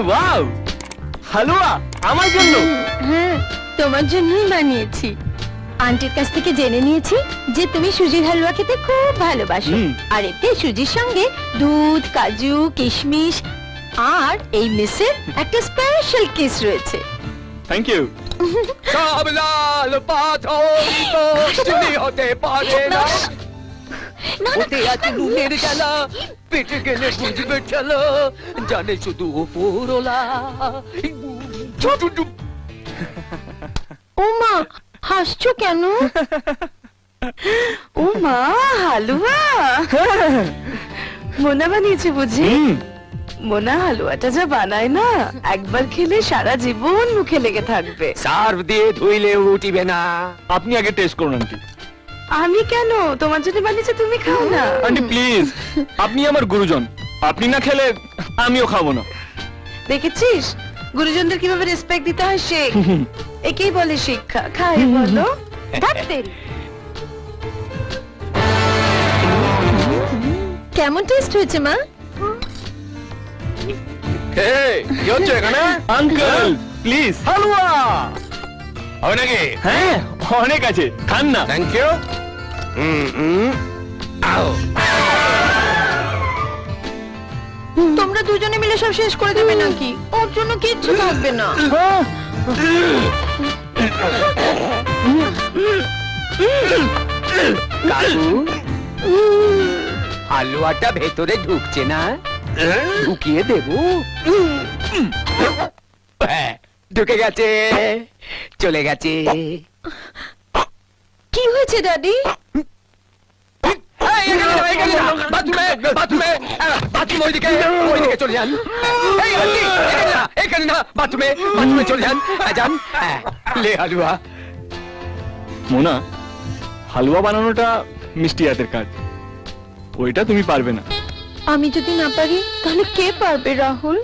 Wow, হালুয়া আমার জন্য? হ্যাঁ, তোমার জন্যই বানিয়েছি। আন্টির কাছ থেকে জেনে নিয়েছি যে তুমি সুজির হালুয়া খেতে খুব ভালোবাসো, আর এতে সুজির সঙ্গে দুধ, কাজু, কিশমিশ আর এই মিসের একটা স্পেশাল কিস রয়েছে। Thank you. সব লাল পাথরই তো চিনি হতে পারে না, ওতে আছে নুনের জ্বালা, পেটে গেলে বুঝবে ঠেলা, জানে শুধু ওপরওয়ালা। ও মা, হাসছো কেন? ও মা, হালুয়া মোনা বানিয়েছে বুঝি? মোনা হালুয়াটা যা বানায় না, একবার খেলে সারা জীবন মুখে লেগে থাকবে। সার্ফ দিয়ে ধুইলে উঠিবে না। আপনি আগে টেস্ট করুন আন্টি। আমি কেন? তোমার জন্য বানিয়েছে, তুমি খাও না। আন্টি প্লিজ, আপনি আমার গুরুজন, আপনি না খেলে আমিও খাবো না। দেখেছিস গুরুজনদের কিভাবে রেসপেক্ট দিতে হয়, শেখ। একেই বলে শিক্ষা। খাই বলো। কেমন টেস্ট হয়েছে মা? কি হচ্ছে এখানে? আঙ্কেল প্লিজ হালুয়া হবে নাকি? হ্যাঁ অনেক আছে, খান না। Thank you. তোমরা দুজনে মিলে সব শেষ করে দেবে নাকি? ওর জন্য কিচ্ছু থাকবে না। কাকু, হালুয়াটা ভেতরে ঢুকছে না, ঢুকিয়ে দেব। ঢুকে গেছে, চলে গেছে। কি হয়েছে ড্যাডি? চলে যান। এখানে না, বাথরুমে চলে যান। যান, লে হালুয়া। মোনা, হালুয়া বানানোটা মিষ্টি হাতের কাজ, ওইটা তুমি পারবে না। আমি যদি না পারি তাহলে কে পারবে রাহুল?